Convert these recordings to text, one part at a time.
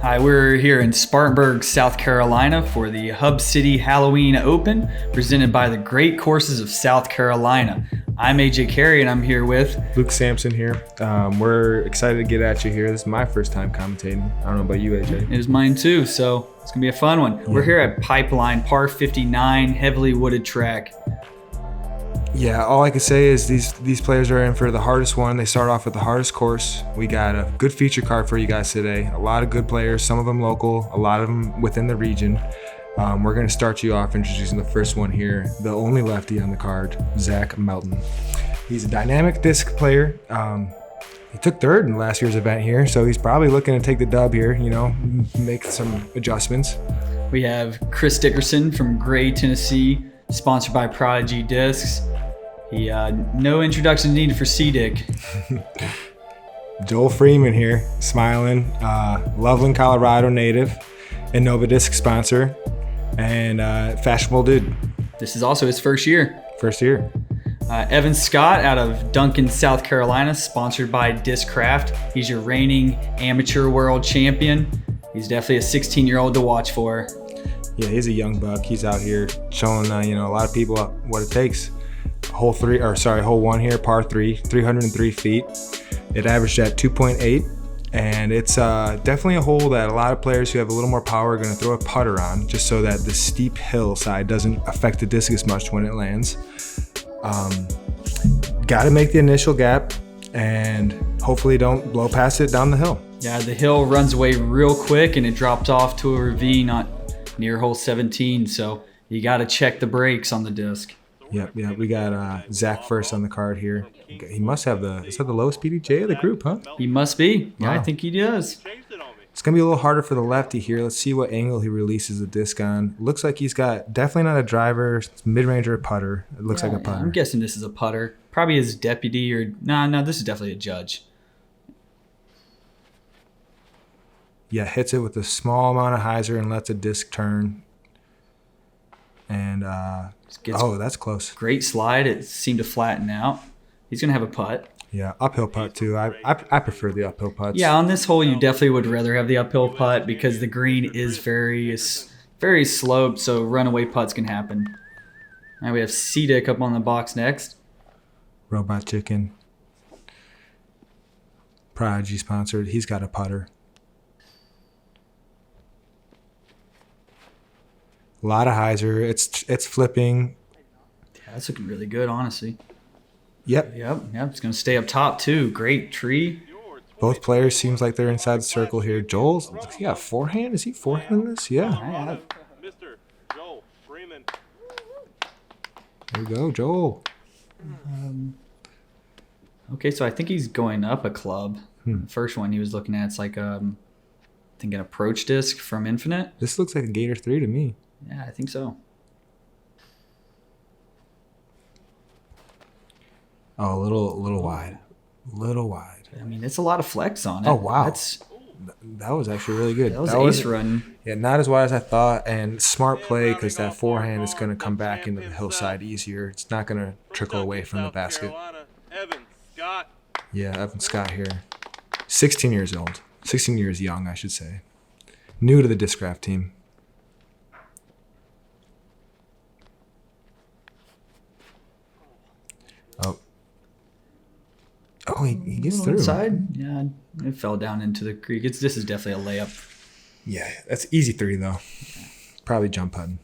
Hi, we're here in Spartanburg, South Carolina for the Hub City Halloween Open presented by the Great Courses of South Carolina. I'm AJ Carey and I'm here with Luke Sampson here. We're excited to get at you here. This is my first time commentating. I don't know about you, AJ. It is mine too, so it's going to be a fun one. Yeah. We're here at Pipeline, par 59, heavily wooded track. Yeah, all I can say is these players are in for the hardest one. They start off with the hardest course. We got a good feature card for you guys today. A lot of good players, some of them local, a lot of them within the region. We're going to start you off introducing the first one here, the only lefty on the card, Zach Melton. He's a dynamic disc player. He took third in last year's event here, so he's probably looking to take the dub here, make some adjustments. We have Chris Dickerson from Gray, Tennessee, sponsored by Prodigy Discs. No introduction needed for C-Dick. Joel Freeman here, smiling, Loveland, Colorado native, Innova disc sponsor, and fashionable dude. This is also his first year. First year. Evan Scott out of Duncan, South Carolina, sponsored by Discraft. He's your reigning amateur world champion. He's definitely a 16-year-old to watch for. Yeah, he's a young buck. He's out here showing a lot of people what it takes. Hole one here, par 3, 303 feet. It averaged at 2.8, and it's definitely a hole that a lot of players who have a little more power are going to throw a putter on, just so that the steep hillside doesn't affect the disc as much when it lands. Got to make the initial gap, and hopefully don't blow past it down the hill. Yeah, the hill runs away real quick, and it drops off to a ravine near hole 17, so you got to check the brakes on the disc. Yep. We got Zach first on the card here. He must have is that the lowest PDJ of the group, huh? He must be. Yeah, wow. I think he does. It's going to be a little harder for the lefty here. Let's see what angle he releases the disc on. Looks like he's got definitely not a driver, it's mid-range or a putter. It looks like a putter. I'm guessing this is a putter. Probably his deputy or... No, this is definitely a judge. Yeah, hits it with a small amount of hyzer and lets the disc turn. And, that's close. Great slide. It seemed to flatten out. He's going to have a putt. Yeah, uphill putt too. I prefer the uphill putts. Yeah, on this hole, you definitely would rather have the uphill putt because the green is very sloped, so runaway putts can happen. Now we have C-Dick up on the box next. Robot Chicken. Prodigy sponsored. He's got a putter. A lot of hyzer. It's flipping. Yeah, that's looking really good, honestly. Yep. It's going to stay up top, too. Great tree. Both players seems like they're inside the circle here. Joel's, he got forehand? Is he forehanding this? Yeah. Mr. Joel Freeman. There you go, Joel. Okay, so I think he's going up a club. The first one he was looking at, it's like, I think an approach disc from Infinite. This looks like a Gator 3 to me. Yeah, I think so. Oh, a little wide. I mean, it's a lot of flex on it. Oh, wow. That was actually really good. That was ace run. Yeah, not as wide as I thought, and smart play because that forehand is going to come back into the hillside easier. It's not going to trickle away from the basket. Evan Scott. Yeah, Evan Scott here. 16 years old. 16 years young, I should say. New to the Discraft team. Oh, he gets through. Inside? Yeah, it fell down into the creek. This is definitely a layup. Yeah, that's easy 3 though. Yeah. Probably jump putting.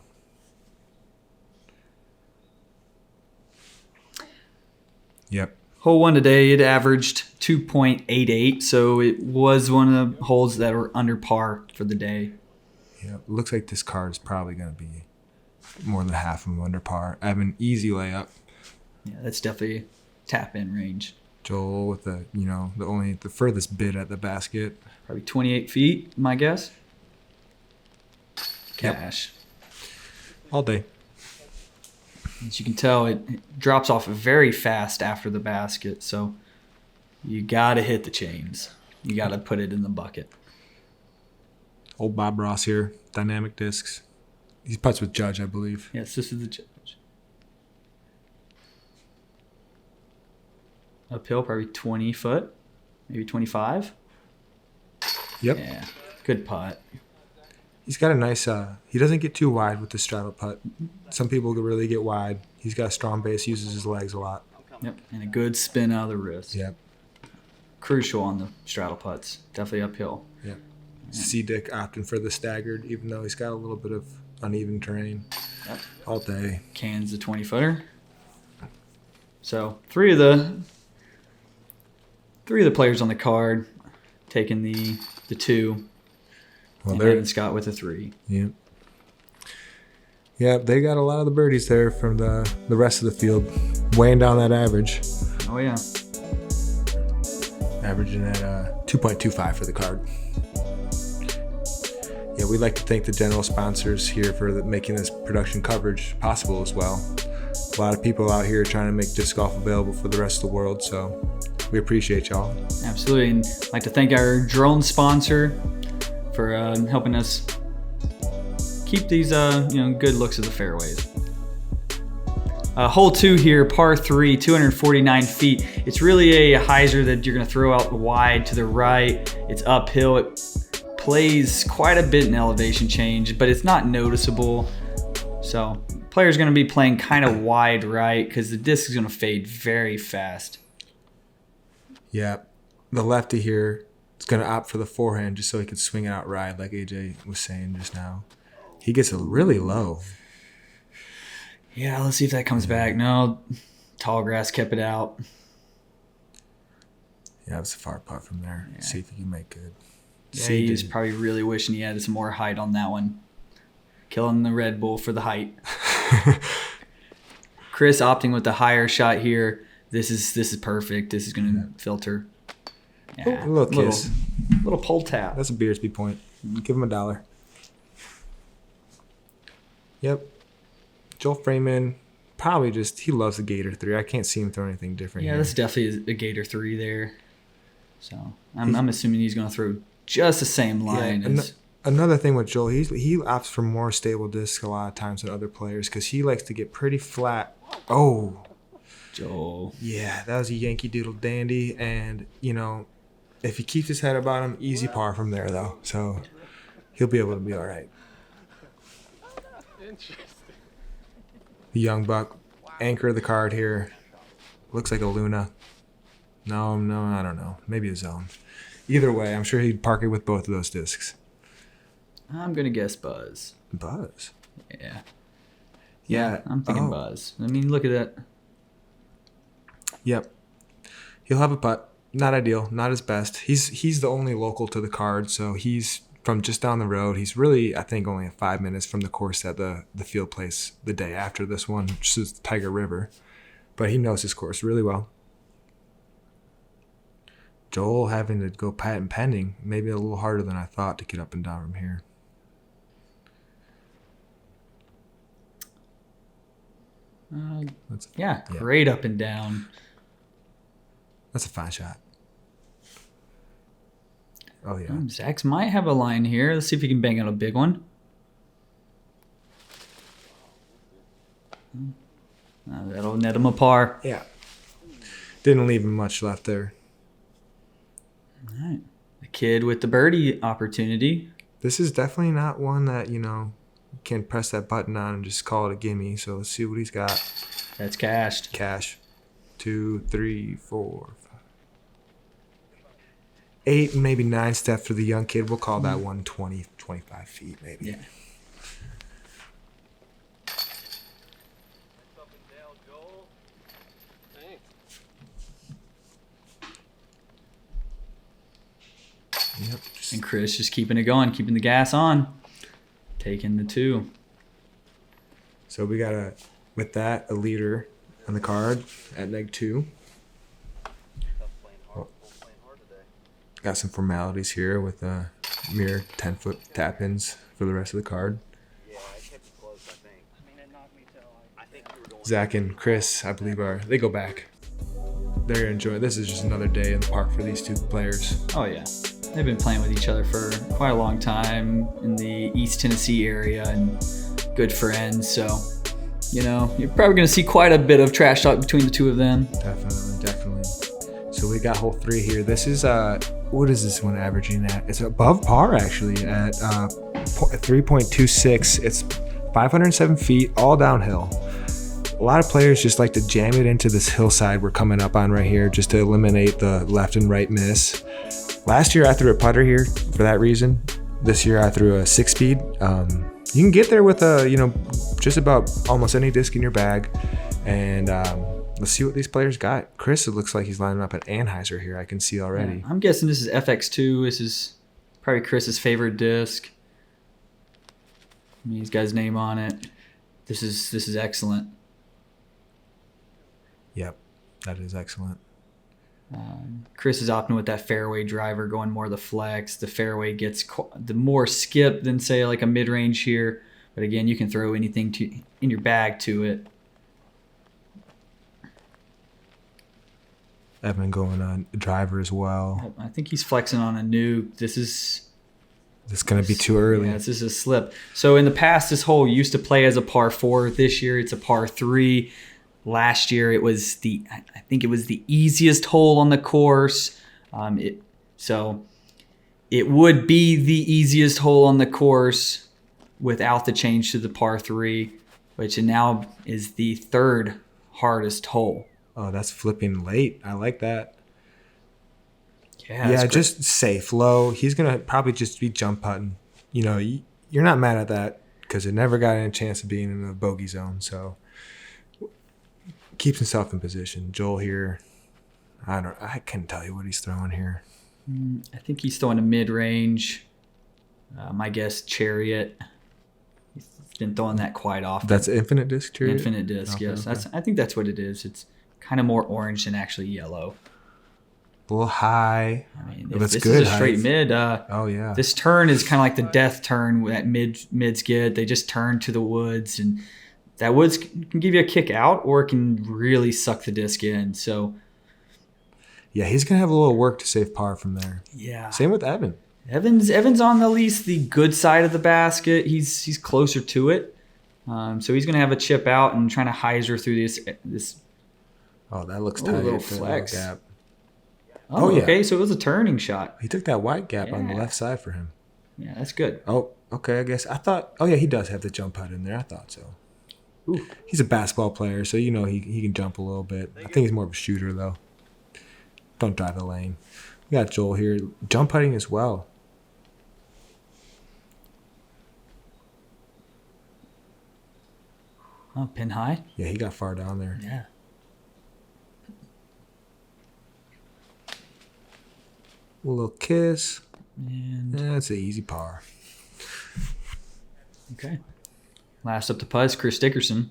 Yep. Hole 1 today, it averaged 2.88, so it was one of the holes that were under par for the day. Yeah, looks like this card is probably going to be more than half of them under par. I have an easy layup. Yeah, that's definitely tap-in range. Joel with the furthest bit at the basket. Probably 28 feet, my guess. Cash. Yep. All day. As you can tell, it drops off very fast after the basket, so you got to hit the chains. You got to put it in the bucket. Old Bob Ross here, dynamic discs. He putts with Judge, I believe. Yes, this is the Judge. Uphill, probably 20 foot, maybe 25. Yep. Yeah. Good putt. He's got a nice, he doesn't get too wide with the straddle putt. Some people really get wide. He's got a strong base, uses his legs a lot. Yep, and a good spin out of the wrist. Yep. Crucial on the straddle putts. Definitely uphill. Yep. See Dick opting for the staggered, even though he's got a little bit of uneven terrain. Yep. All day. Cans the 20-footer. So three of the players on the card taking the 2. Well, and they're Evan Scott with a 3. Yep. Yeah, they got a lot of the birdies there from the rest of the field, weighing down that average. Oh yeah. Averaging at 2.25 for the card. Yeah, we'd like to thank the general sponsors here for making this production coverage possible as well. A lot of people out here trying to make disc golf available for the rest of the world, so we appreciate y'all. Absolutely, and I'd like to thank our drone sponsor for helping us keep these good looks of the fairways. Hole 2 here, par 3, 249 feet. It's really a hyzer that you're going to throw out wide to the right. It's uphill. It plays quite a bit in elevation change, but it's not noticeable. So player's going to be playing kind of wide right because the disc is going to fade very fast. Yeah, the lefty here is going to opt for the forehand just so he can swing it out right, like AJ was saying just now. He gets it really low. Yeah, let's see if that comes back. No, tall grass kept it out. Yeah, it was a far putt from there. Yeah. See if he can make good. Yeah, he was probably really wishing he had some more height on that one. Killing the Red Bull for the height. Chris opting with the higher shot here. This is perfect. This is going to filter. Yeah, a little kiss. Little pull tap. That's a Beersby point. Give him $1. Yep. Joel Freeman, probably he loves the Gator 3. I can't see him throw anything different Yeah, here. that's definitely a Gator 3 there. So I'm assuming he's going to throw just the same line as... Another thing with Joel, he opts for more stable discs a lot of times than other players because he likes to get pretty flat. Oh. Joel. Yeah, that was a Yankee Doodle dandy. And, if he keeps his head about him, easy par from there, though. So he'll be able to be all right. Interesting. The young buck, anchor of the card here. Looks like a Luna. No, I don't know. Maybe a Zone. Either way, I'm sure he'd park it with both of those discs. I'm going to guess Buzz. Buzz? Yeah. Yeah. I'm thinking Buzz. I mean, look at that. Yep. He'll have a putt. Not ideal. Not his best. He's the only local to the card, so he's from just down the road. He's really, I think, only 5 minutes from the course that the field plays the day after this one, which is Tiger River. But he knows his course really well. Joel having to go patent pending, maybe a little harder than I thought to get up and down from here. Great up and down. That's a fine shot. Oh, yeah. Zach's might have a line here. Let's see if he can bang out a big one. That'll net him a par. Yeah. Didn't leave him much left there. All right. The kid with the birdie opportunity. This is definitely not one that, can press that button on and just call it a gimme. So let's see what he's got. That's cashed. Cash. 2, 3, 4, 5. 8, maybe 9 steps for the young kid. We'll call that one 20, 25 feet maybe. Yeah. Up and down, Joel. Thanks. Yep. And Chris just keeping it going, keeping the gas on. Taking the 2. So we got a leader on the card at -2. Got some formalities here with mere 10-foot tap-ins for the rest of the card. Yeah, I kept it close, I think. I mean, it knocked me till I think you were going. Zach and Chris, I believe, they go back. They're enjoying. This is just another day in the park for these two players. Oh, yeah. They've been playing with each other for quite a long time in the East Tennessee area and good friends. So, you're probably going to see quite a bit of trash talk between the two of them. Definitely. So we got hole 3 here. This is what is this one averaging at? It's above par actually at 3.26. It's 507 feet, all downhill. A lot of players just like to jam it into this hillside we're coming up on right here just to eliminate the left and right miss. Last year I threw a putter here for that reason. This year I threw a 6-speed. You can get there with just about almost any disc in your bag. And let's see what these players got. Chris, it looks like he's lining up an Anheuser here. I can see already. Yeah, I'm guessing this is FX2. This is probably Chris's favorite disc. I mean, he's got his name on it. This is excellent. Yep, that is excellent. Chris is opting with that fairway driver, going more the flex. The fairway gets the more skip than say like a mid-range here. But again, you can throw anything in your bag to it. Evan going on driver as well. I think he's flexing on a nuke. This is going to be too early. Yeah, this is a slip. So in the past, this hole used to play as a par 4. This year, it's a par 3. Last year, I think it was the easiest hole on the course. So it would be the easiest hole on the course without the change to the par 3, which now is the 3rd hardest hole. Oh, that's flipping late. I like that. Yeah, just safe, low. He's going to probably just be jump putting. You're not mad at that because it never got any chance of being in the bogey zone. So keeps himself in position. Joel here, I couldn't tell you what he's throwing here. I think he's throwing a mid-range. My guess, Chariot. He's been throwing that quite often. That's infinite disc Chariot? Infinite disc, okay, yes. Okay. I think that's what it is. It's kind of more orange than actually yellow. A little high. I mean, But if it's this good is a straight height. mid. Oh, yeah. This turn is kind of like the death turn that mids get. They just turn to the woods, and that woods can give you a kick out, or it can really suck the disc in. So, yeah, he's going to have a little work to save par from there. yeah. Same with Evan. Evan's on at least the good side of the basket. He's closer to it. So he's going to have a chip out and trying to hyzer through this. Oh, that looks Oh, tight. a little That flex. Gap. Oh, yeah. Okay, so it was a turning shot. He took that wide gap on the Yeah. left side for him. Yeah, that's good. Oh, okay. I guess I thought. Oh yeah, he does have the jump putt in there. I thought so. Ooh. He's a basketball player, so he can jump a little bit. I think he's more of a shooter though. Don't drive the lane. We got Joel here, jump putting as well. Oh, pin high. Yeah, he got far down there. Yeah. A little kiss. And That's an easy par. okay. Last up the putt is Chris Dickerson.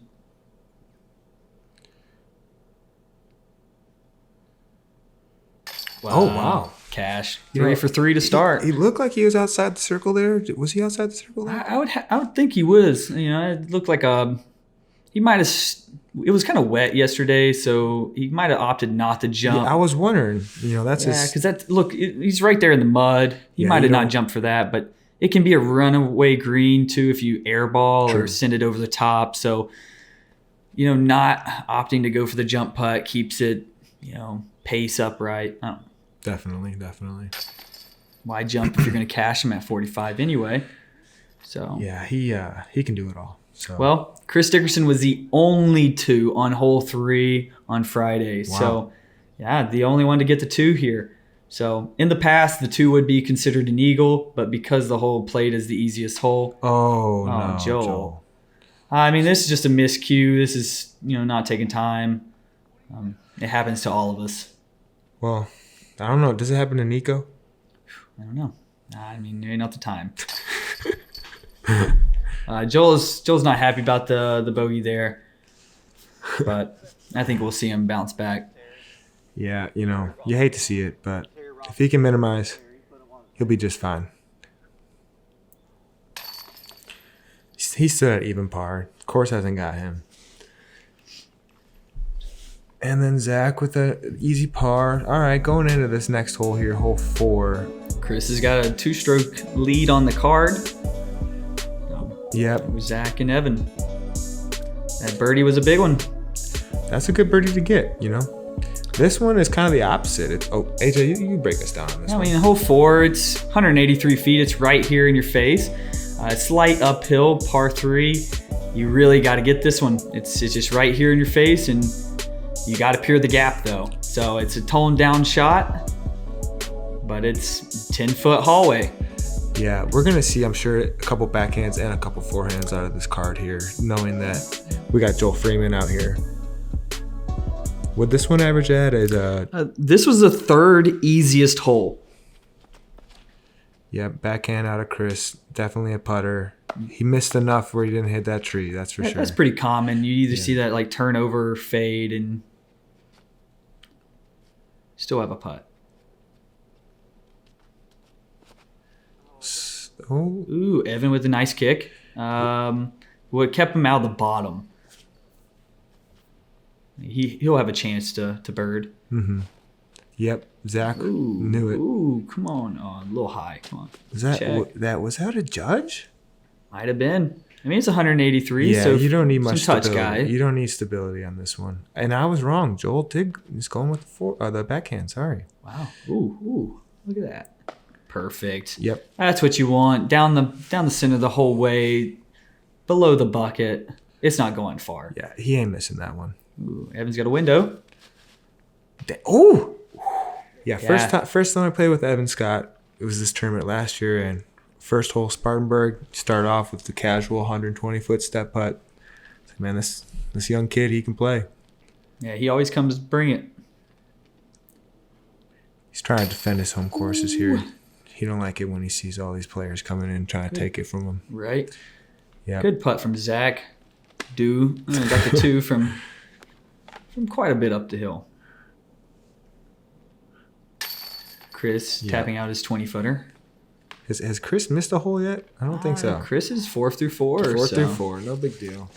Oh, wow. Cash. You 3 know, for 3 to start. He looked like he was outside the circle there. Was he outside the circle there? I would think he was. It looked like he might have. It was kind of wet yesterday, so he might have opted not to jump. Yeah, I was wondering. That's Yeah, because he's right there in the mud. He Yeah, might you have not don't- jumped for that, but it can be a runaway green too if you airball or True. send it over the top. So, not opting to go for the jump putt keeps it, pace upright. I don't know. Definitely. Why jump if you're going to cash him at 45 anyway? So Yeah, he can do it all. So well, Chris Dickerson was the only 2 on hole 3 on Friday. Wow. So, yeah, the only one to get the 2 here. So, in the past, the 2 would be considered an eagle, but because the hole played as the easiest hole, Oh, no, Joel. I mean, this is just a miscue. This is, not taking time. It happens to all of us. Well, I don't know. Does it happen to Nico? I don't know. I mean, maybe not the time. Joel's not happy about the bogey there, but I think we'll see him bounce back. Yeah, you hate to see it, but if he can minimize, he'll be just fine. He's still at even par. Course hasn't got him. And then Zach with an easy par. All right, going into this next hole here, hole 4. Chris has got a 2-stroke lead on the card. Yep, Zach and Evan. That birdie was a big one. that's a good birdie to get, This one is kind of the opposite. AJ, you break us down on this I one. mean, hole 4, it's 183 feet. It's right here in your face. Slight uphill, par 3. You really got to get this one. It's just right here in your face, and you got to peer the gap though. So it's a toned down shot, but it's 10-foot hallway. Yeah, we're going to see, I'm sure, a couple backhands and a couple forehands out of this card here, knowing that we got Joel Freeman out here. What this one average at is this was the 3rd easiest hole. yeah, backhand out of Chris. Definitely a putter. He missed enough where he didn't hit that tree, that's for sure. That's pretty common. You either see that like turnover, fade, and still have a putt. Oh, Ooh, Evan with a nice kick. What kept him out of the bottom. He'll have a chance to bird. yep. Zach Ooh, knew it. Ooh, come on. Oh, a little high. Come on. Was that Check. was that a judge? Might have been. I mean, it's 183. Yeah, so you don't need much some touch stability. guy. You don't need stability on this one. And I was wrong. Joel is going with the backhand. Sorry. Wow. Ooh. Look at that. Perfect. Yep. That's what you want. Down the center the whole way, below the bucket. It's not going far. Yeah, he ain't missing that one. Ooh, Evan's got a window. Oh. Yeah, Yeah. first time I played with Evan Scott, it was this tournament last year, and first hole Spartanburg, start off with the casual 120-foot step putt. It's like, man, this young kid, he can play. Yeah, he always comes bring it. He's trying to defend his home courses here. He don't like it when he sees all these players coming in trying to take it from him. Right. Yeah. Good putt from Zach. Got the 2 from quite a bit up the hill. Chris tapping out his 20-footer. Has Chris missed a hole yet? I don't think so. Chris is 4 through 4. 4 through 4, no big deal.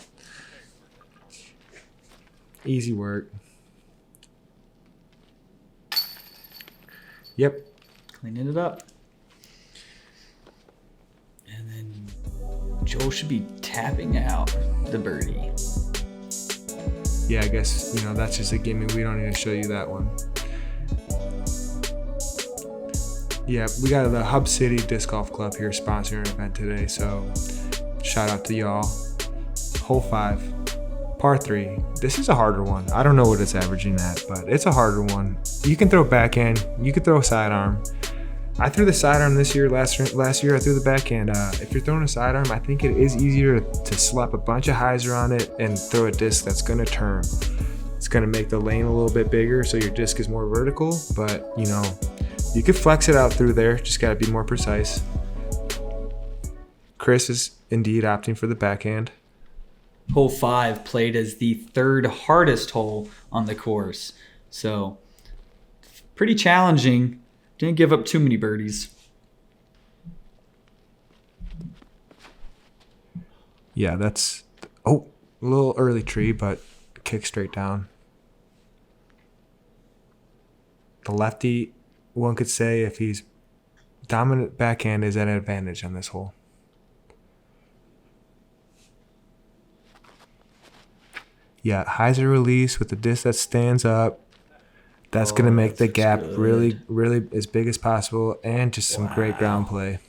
Easy work. Yep. Cleaning it up. And then Joel should be tapping out the birdie. Yeah, I guess, that's just a gimme. We don't need to show you that one. Yeah, we got the Hub City Disc Golf Club here sponsoring our event today, so shout out to y'all. Hole 5, par 3. This is a harder one. I don't know what it's averaging at, but it's a harder one. You can throw backhand. You can throw a sidearm. I threw the sidearm this year. Last year I threw the backhand. If you're throwing a sidearm, I think it is easier to slap a bunch of hyzer on it and throw a disc that's going to turn. It's going to make the lane a little bit bigger so your disc is more vertical, but you could flex it out through there. Just got to be more precise. Chris is indeed opting for the backhand. Hole 5 played as the 3rd hardest hole on the course. So pretty challenging. Didn't give up too many birdies. Yeah, that's a little early tree, but kick straight down. The lefty, one could say, if he's dominant backhand, is at an advantage on this hole. Yeah, hyzer release with the disc that stands up. That's going to make the gap really, really as big as possible, and just some great ground play.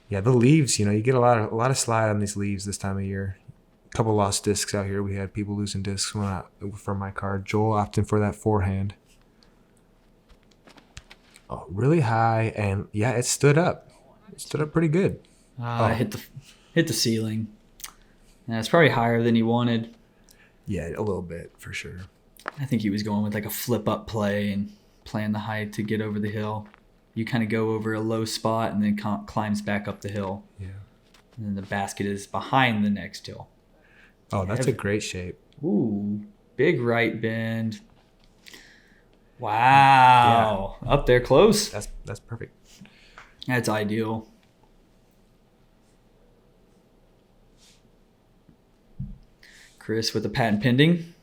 Yeah, the leaves, you get a lot of slide on these leaves this time of year. A couple lost discs out here. We had people losing discs from my card. Joel opting for that forehand. Oh, really high, and yeah, it stood up. It stood up pretty good. Hit the ceiling. Yeah, it's probably higher than he wanted. Yeah, a little bit for sure. I think he was going with like a flip up play and playing the height to get over the hill. You kind of go over a low spot and then climbs back up the hill. Yeah. And then the basket is behind the next hill. Oh, that's a great shape. Ooh, big right bend. Wow. Yeah. Up there close. That's perfect. That's ideal. Chris with the patent pending.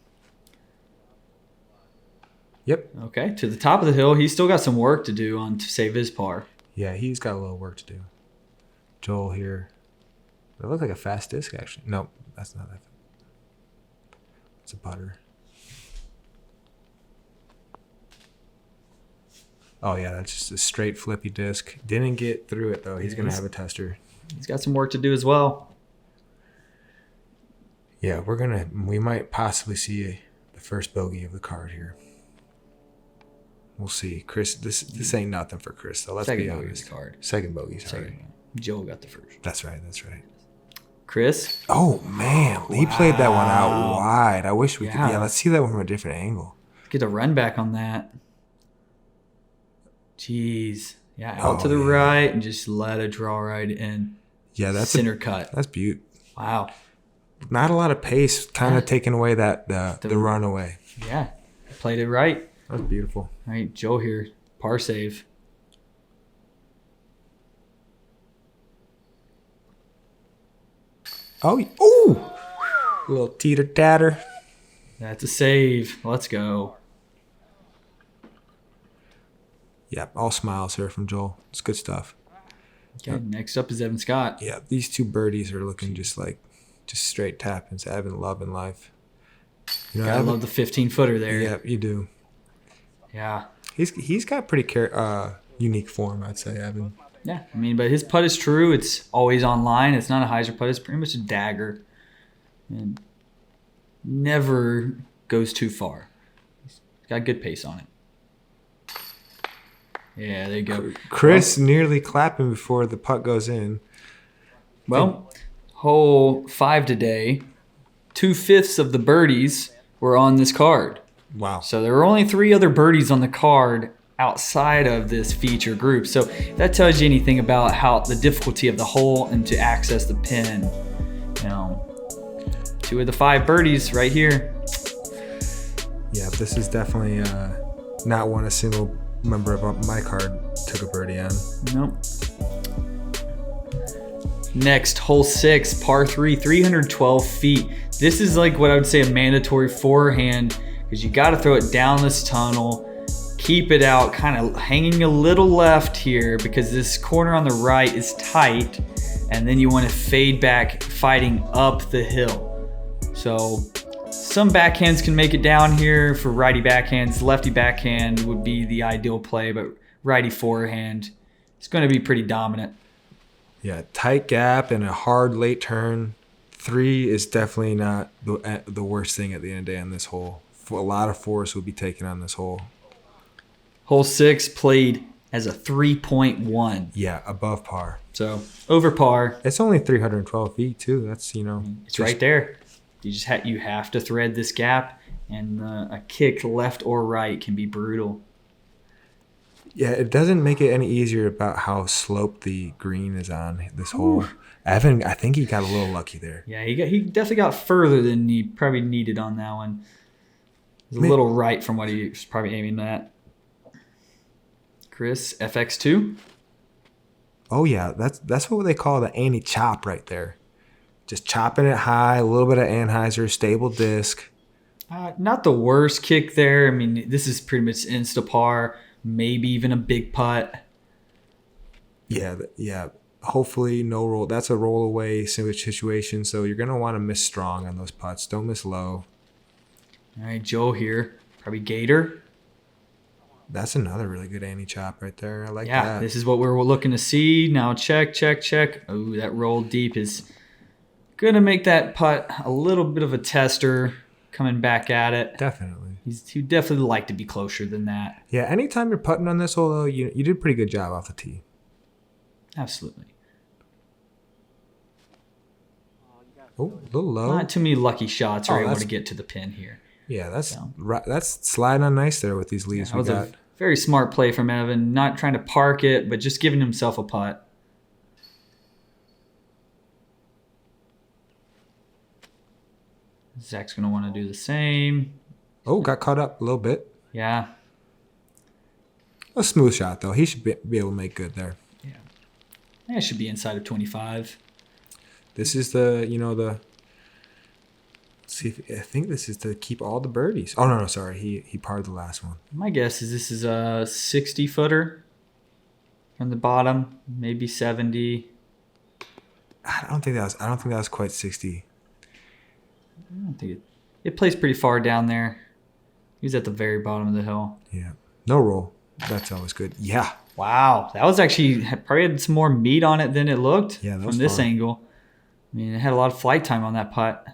Yep. Okay, to the top of the hill. He's still got some work to do to save his par. Yeah, he's got a little work to do. Joel here. It looks like a fast disc, actually. No, that's not that. It's a putter. Oh, yeah, that's just a straight flippy disc. Didn't get through it, though. He's going to have a tester. He's got some work to do as well. Yeah, we might possibly see the first bogey of the card here. We'll see. Chris, this ain't nothing for Chris, though. Let's be honest. Card. Second bogey, sorry. Joe got the first. That's right. Chris? Oh, man. He played that one out wide. I wish we could. Yeah, let's see that one from a different angle. Get a run back on that. Jeez. Yeah, out to the right and just let it draw right in. Yeah, that's center cut. That's beaut. Wow. Not a lot of pace, kind of taking away the run away. Yeah, played it right. That's beautiful. All right, Joe here, par save. Oh, a little teeter tatter. That's a save. Let's go. Yeah, all smiles here from Joel. It's good stuff. Okay, next up is Evan Scott. Yeah, these two birdies are looking just straight tap-ins. Evan loving life. You know, Gotta love the 15-footer there. Yeah, you do. Yeah. He's got pretty unique form, I'd say, Evan. Yeah, I mean, but his putt is true. It's always on line. It's not a hyzer putt. It's pretty much a dagger. And never goes too far. He's got good pace on it. Yeah, there you go. Chris nearly clapping before the putt goes in. Well, hole 5 today, 2/5 of the birdies were on this card. Wow. So there were only 3 other birdies on the card outside of this feature group. So that tells you anything about how the difficulty of the hole and to access the pin. You know, 2 of the 5 birdies right here. Yeah, this is definitely not one a single member of my card took a birdie on. Nope. Next, hole 6, par 3, 312 feet. This is like what I would say a mandatory forehand because you got to throw it down this tunnel, keep it out, kind of hanging a little left here because this corner on the right is tight, and then you want to fade back, fighting up the hill. So some backhands can make it down here for righty backhands. Lefty backhand would be the ideal play, but righty forehand is going to be pretty dominant. Yeah, tight gap and a hard late turn. 3 is definitely not the worst thing at the end of the day on this hole. A lot of force will be taken on this hole. Hole 6 played as a 3.1. Yeah, above par. So over par. It's only 312 feet too. That's, It's right there. You just you have to thread this gap, and a kick left or right can be brutal. Yeah, it doesn't make it any easier about how sloped the green is on this hole. Evan, I think he got a little lucky there. Yeah, he definitely got further than he probably needed on that one. It was a little right from what he was probably aiming at. Chris, FX2. Oh yeah, that's what they call the anti-chop right there. Just chopping it high, a little bit of anhyzer, stable disc. Not the worst kick there. I mean, this is pretty much insta par, maybe even a big putt. Yeah. Hopefully no roll. That's a roll away situation, so you're going to want to miss strong on those putts. Don't miss low. All right, Joe here. Probably Gator. That's another really good anti-chop right there. I like that. Yeah, this is what we're looking to see. Now check. Oh, that roll deep is going to make that putt a little bit of a tester coming back at it. Definitely. He'd definitely like to be closer than that. Yeah, anytime you're putting on this hole, though, you did a pretty good job off the tee. Absolutely. Oh, a little low. Not too many lucky shots are able to get to the pin here. Yeah, that's sliding on nice there with these leaves we got. A very smart play from Evan, not trying to park it, but just giving himself a putt. Zach's going to want to do the same. Oh, got caught up a little bit. Yeah. A smooth shot, though. He should be able to make good there. Yeah. It should be inside of 25. This is the. I think this is to keep all the birdies. Oh, no, sorry. He parred the last one. My guess is this is a 60-footer from the bottom, maybe 70. I don't think that was quite 60. I don't think it plays pretty far down there. He's at the very bottom of the hill. Yeah. No roll. That's always good. Yeah. Wow, that was actually probably had some more meat on it than it looked Yeah, that from was this fun. angle. I mean, it had a lot of flight time on that putt.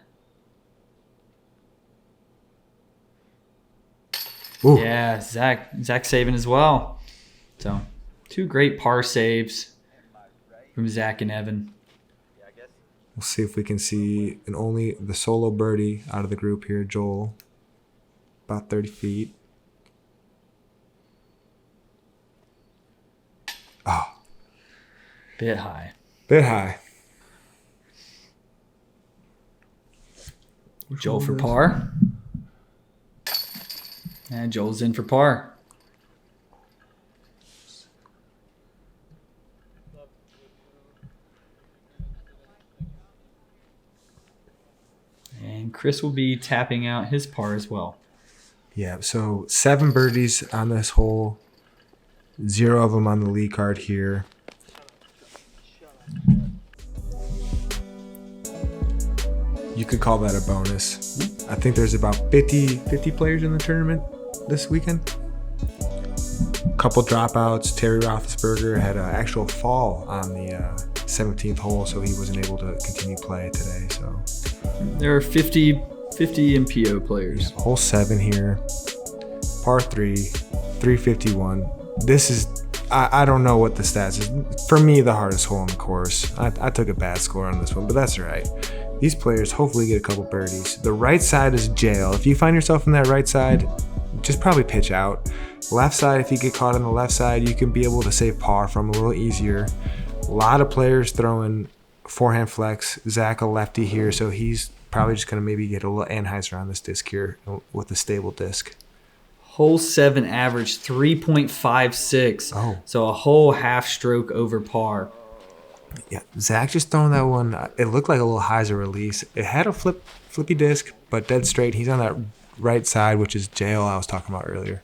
Ooh. Yeah, Zach saving as well. So, 2 great par saves from Zach and Evan. We'll see if we can see only the solo birdie out of the group here. Joel, about 30 feet. Oh, Bit high. bit high. Joel for par. And Joel's in for par. And Chris will be tapping out his par as well. Yeah, so 7 birdies on this hole. 0 of them on the lead card here. You could call that a bonus. I think there's about 50 players in the tournament this weekend. Couple dropouts. Terry Roethlisberger had an actual fall on the 17th hole, so he wasn't able to continue play today. So There are 50 MPO players. yeah, hole 7 here, par 3, 351. This is, I don't know what the stats is. For me, the hardest hole on the course. I took a bad score on this one, but that's all right. These players hopefully get a couple birdies. The right side is jail. If you find yourself on that right side, just probably pitch out. Left side, if you get caught on the left side, you can be able to save par from a little easier. A lot of players throwing forehand flex. Zach a lefty here, so he's probably just going to maybe get a little anhyzer on this disc here with a stable disc. Hole 7 average 3.56. Oh. So a whole half stroke over par. Yeah, Zach just throwing that one. It looked like a little hyzer release. It had a flippy disc, but dead straight. He's on that right side, which is jail I was talking about earlier.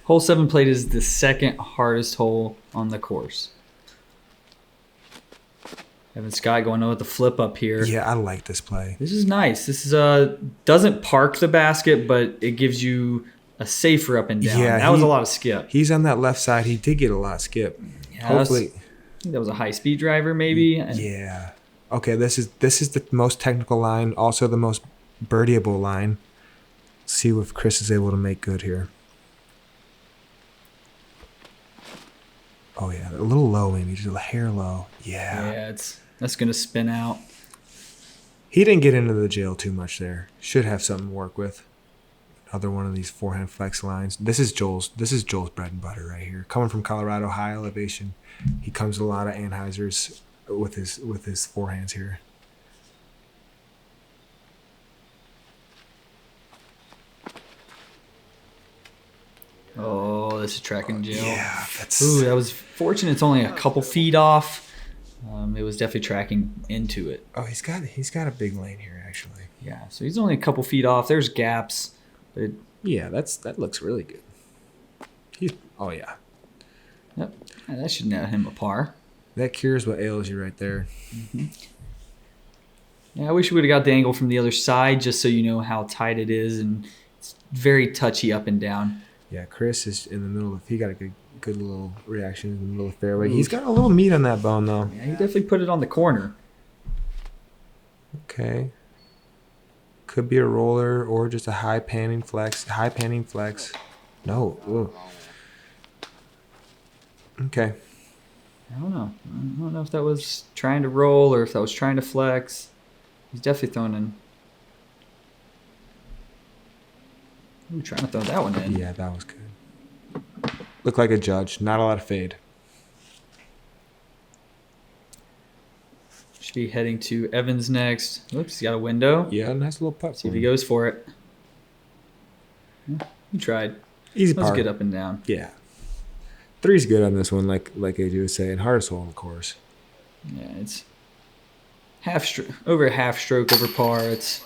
Hole 7 played is the second hardest hole on the course. Evan Scott going on with the flip up here. Yeah, I like this play. This is nice. This is doesn't park the basket, but it gives you a safer up and down. Yeah, that was a lot of skip. He's on that left side. He did get a lot of skip. Yeah, Hopefully. I think that was a high speed driver, maybe. Yeah. Okay, this is the most technical line, also the most birdieable line. See if Chris is able to make good here. Oh yeah, a little low, maybe just a hair low. Yeah. Yeah, that's gonna spin out. He didn't get into the jail too much there. Should have something to work with. Another one of these forehand flex lines. This is Joel's bread and butter right here. Coming from Colorado, high elevation. He comes with a lot of anhyzers with his forehands here. Oh, this is tracking jail. Yeah, that's. Ooh, that was fortunate. It's only a couple feet off. It was definitely tracking into it. Oh, he's got a big lane here actually. Yeah, so he's only a couple feet off. There's gaps. But Yeah, that looks really good. Oh yeah, yep, that should net him a par. that cures what ails you right there. Yeah, I wish we would have got the angle from the other side just so you know how tight it is, and it's very touchy up and down. Yeah, Chris is in the middle of. He got a good little reaction in the middle of the fairway. He's got a little meat on that bone though. Yeah, he definitely put it on the corner. Okay. Could be a roller or just a high panning flex. No. Ugh. Okay. I don't know. I don't know if that was trying to roll or if that was trying to flex. He's definitely throwing in. Ooh, trying to throw that one in. Yeah, that was good. Looked like a judge. Not a lot of fade. Should be heading to Evans next. Oops, he's got a window. Yeah, nice little putt. See if he goes for it. Yeah, he tried. Easy That was par. good up and down. Yeah. 3's good on this one, like AJ was saying. Hardest hole on the course. Yeah, it's over a half stroke over par. It's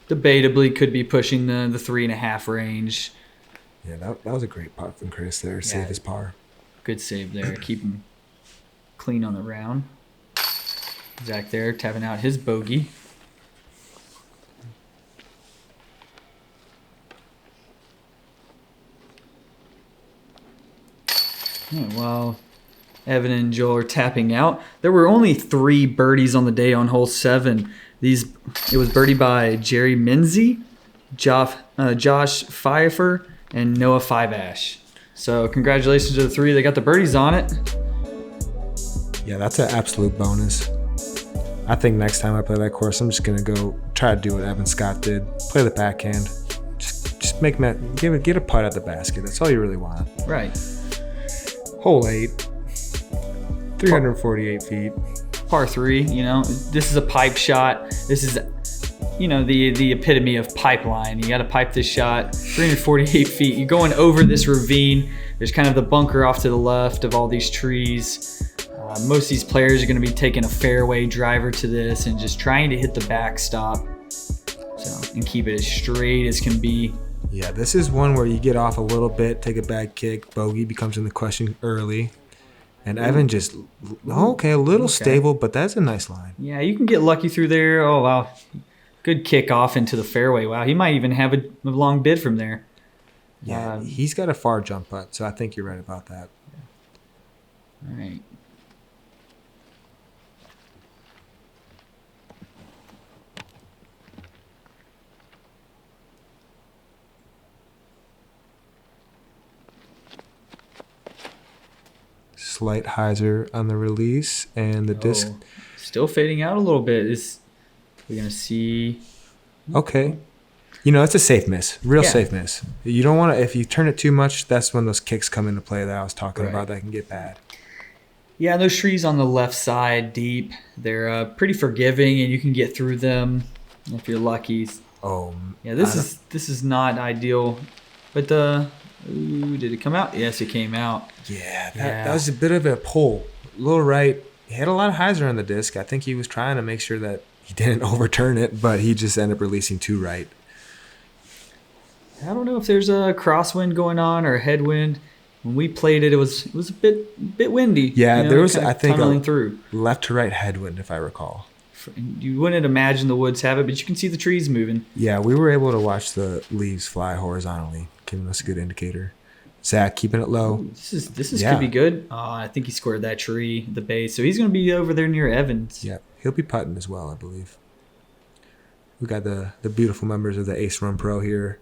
debatably could be pushing the 3.5 range. Yeah, that was a great putt from Chris there. Save his par. Good save there. Keep him clean on the round. Zach there tapping out his bogey. While Evan and Joel are tapping out, there were only 3 birdies on the day on hole 7. It was birdie by Jerry Minzy, Josh Pfeiffer, and Noah Five-Ash. So congratulations to the 3 that got the birdies on it. Yeah, that's an absolute bonus. I think next time I play that course, I'm just gonna go try to do what Evan Scott did. Play the backhand. Just get a putt at the basket. That's all you really want. Right. Hole 8, 348 feet. Par 3, this is a pipe shot. This is, the epitome of pipeline. You got to pipe this shot 348 feet. You're going over this ravine. There's kind of the bunker off to the left of all these trees. Most of these players are going to be taking a fairway driver to this and just trying to hit the backstop and keep it as straight as can be. Yeah, this is one where you get off a little bit, take a bad kick, bogey becomes in the question early. And Evan just, a little stable, but that's a nice line. Yeah, you can get lucky through there. Oh, wow. Good kick off into the fairway. Wow, he might even have a long bid from there. Yeah, he's got a far jump putt, so I think you're right about that. All right. Slight hyzer on the release, and the disc still fading out a little bit. We're gonna see. Okay, it's a safe miss, safe miss. You don't want to. If you turn it too much, that's when those kicks come into play that I was talking about. That can get bad. Yeah, those trees on the left side, deep. They're pretty forgiving, and you can get through them if you're lucky. Oh, yeah. This is not ideal, but ooh, did it come out? Yes, it came out. Yeah, that was a bit of a pull. A little right. He had a lot of hyzer on the disc. I think he was trying to make sure that he didn't overturn it, but he just ended up releasing too right. I don't know if there's a crosswind going on or a headwind. When we played it, it was a bit windy. Yeah, there was, I think, tunneling through. Left to right headwind, if I recall. You wouldn't imagine the woods have it, but you can see the trees moving. Yeah, we were able to watch the leaves fly horizontally, giving us a good indicator. Zach keeping it low. Ooh, this could be good. I think he scored that tree, the base, so he's going to be over there near Evans. Yeah, he'll be putting as well, I believe. We got the beautiful members of the Ace Run Pro here.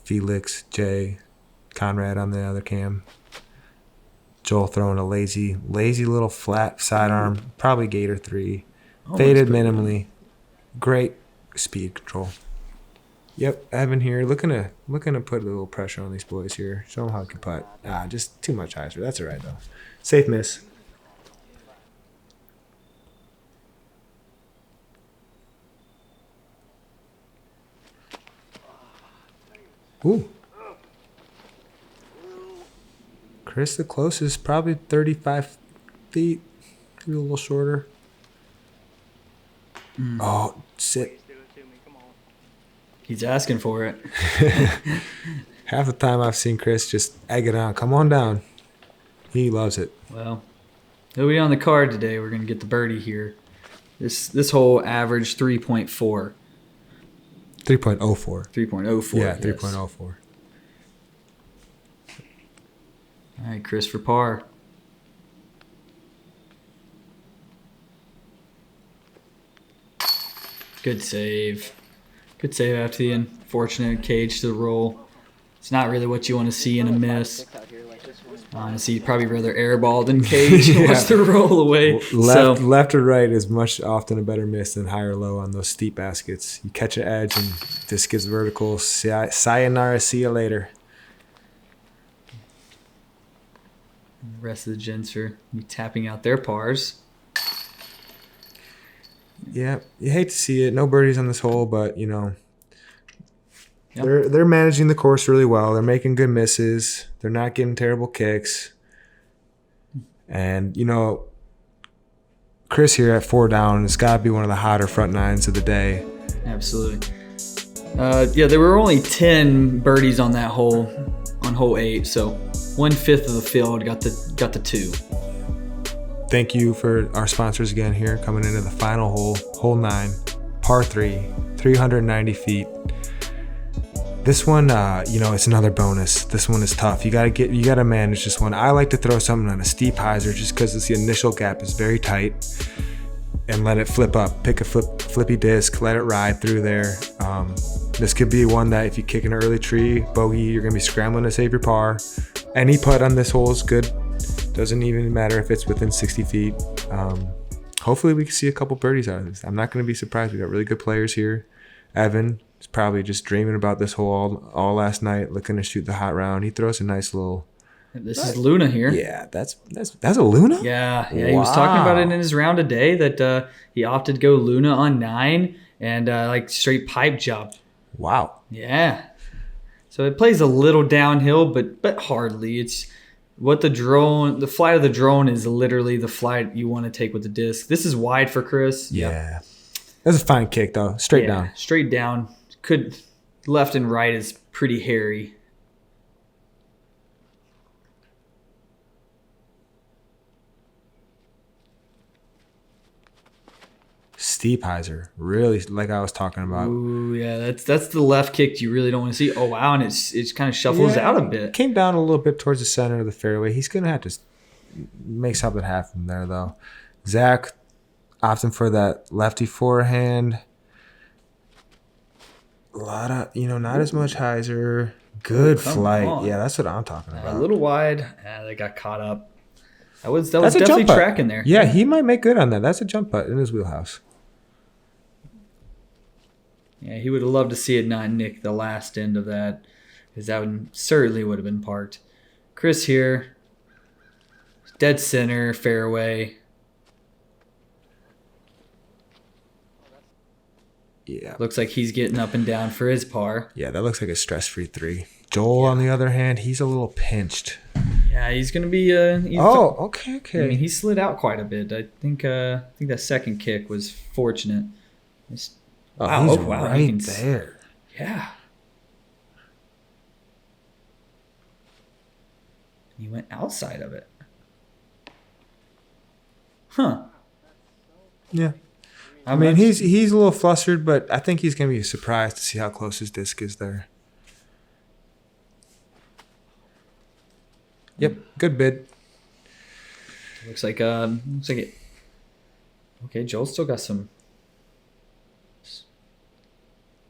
Felix, Jay, Conrad on the other cam. Joel throwing a lazy little flat sidearm, probably Gator 3. Faded minimally. Great speed control. Yep, Evan here looking to put a little pressure on these boys here. Show them how they can putt. Just too much hyzer. That's all right though. Safe miss. Ooh. Chris, the closest, probably 35 feet. Maybe a little shorter. Oh, sit. He's asking for it. Half the time I've seen Chris just egg it on. Come on down. He loves it. Well, he'll be on the card today. We're going to get the birdie here. This hole averaged 3.4. 3.04. 3.04. Yeah, yes. 3.04. All right, Chris for par. Good save. Good save after the unfortunate cage to the roll. It's not really what you want to see in a miss. Honestly, you'd probably rather airball than cage and watch the roll away. Left or right is much often a better miss than high or low on those steep baskets. You catch an edge and this gets vertical. Sayonara, see you later. The rest of the gents are tapping out their pars. Yeah, you hate to see it. No birdies on this hole, but Yep. they're managing the course really well. They're making good misses. They're not getting terrible kicks. And Chris here at 4 down has got to be one of the hotter front nines of the day. Absolutely. There were only 10 birdies on that hole, on hole 8. So 1/5 of the field got the 2. Thank you for our sponsors again here coming into the final hole, hole 9, par 3, 390 feet. This one, it's another bonus. This one is tough. You gotta manage this one. I like to throw something on a steep hyzer just because the initial gap is very tight, and let it flip up. Pick a flippy disc, let it ride through there. This could be one that if you kick an early tree, bogey, you're gonna be scrambling to save your par. Any putt on this hole is good. Doesn't even matter if it's within 60 feet. Hopefully we can see a couple birdies out of this. I'm not gonna be surprised. We got really good players here. Evan is probably just dreaming about this hole all last night, looking to shoot the hot round. He throws a nice little. This is Luna here. Yeah, that's a Luna. Yeah. He was talking about it in his round today that he opted to go Luna on 9 and like straight pipe job. Wow. Yeah. So it plays a little downhill, but hardly. It's what the flight of the drone is literally the flight you want to take with the disc. This is wide for Chris. Yeah. Yep. That's a fine kick though. Straight down. Straight down. Left and right is pretty hairy. Steep hyzer, really, like I was talking about. Ooh, yeah, that's the left kick you really don't want to see. Oh wow, and it kind of shuffles out a bit. Came down a little bit towards the center of the fairway. He's gonna have to make something happen there though. Zach opting for that lefty forehand. A lot of not as much hyzer. Good flight. On. Yeah, that's what I'm talking about. A little wide. They got caught up. That was definitely tracking there. Yeah, he might make good on that. That's a jump putt in his wheelhouse. Yeah, he would have loved to see it not nick the last end of that, because that certainly would have been parked. Chris here, dead center, fairway. Yeah. Looks like he's getting up and down for his par. Yeah, that looks like a stress-free 3. Joel, on the other hand, he's a little pinched. Yeah, he's going to be... okay. I mean, he slid out quite a bit. I think that second kick was fortunate. Wow, right there. Yeah. He went outside of it. Huh. Yeah. I mean, he's a little flustered, but I think he's going to be surprised to see how close his disc is there. Yep, good bid. Looks like it. Okay, Joel still got a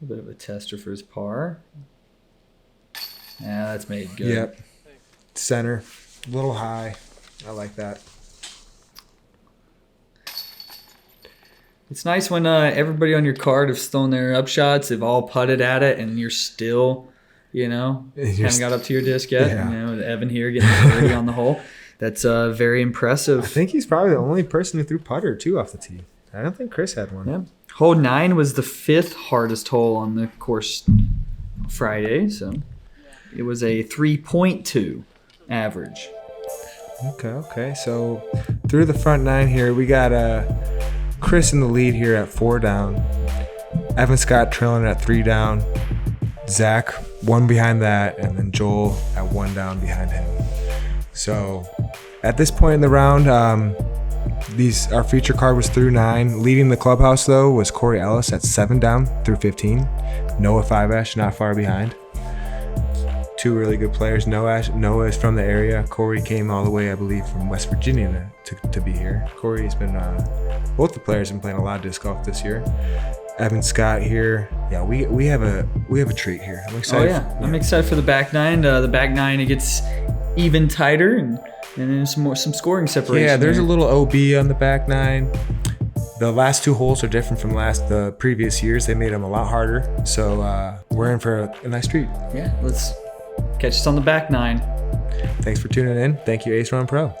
bit of a tester for his par. Yeah, that's made good. Yep. Center, a little high. I like that. It's nice when everybody on your card have thrown their upshots, they've all putted at it, and you're still, haven't got up to your disc yet. Yeah. With Evan here getting 30 on the hole. That's very impressive. I think he's probably the only person who threw putter, too, off the tee. I don't think Chris had one. Yeah. Hole 9 was the 5th hardest hole on the course Friday, so it was a 3.2 average. Okay. So through the front 9 here, we got Chris in the lead here at 4 down. Evan Scott trailing at 3 down. Zach 1 behind that, and then Joel at 1 down behind him. So at this point in the round, our feature card was through 9. Leading the clubhouse though was Corey Ellis at 7 down through 15. Noah 5-ash not far behind. 2 really good players. Noah is from the area. Corey came all the way, I believe, from West Virginia to be here. Corey's been both the players have been playing a lot of disc golf this year. Evan Scott here. Yeah, we have a treat here. I'm excited. Oh yeah, I'm excited for the back 9. The back 9, it gets even tighter and then some scoring separation. Yeah, there's a little OB on the back 9. The last 2 holes are different from the previous years. They made them a lot harder. So we're in for a nice treat. Yeah, let's catch us on the back 9. Thanks for tuning in. Thank you, Ace Run Pro.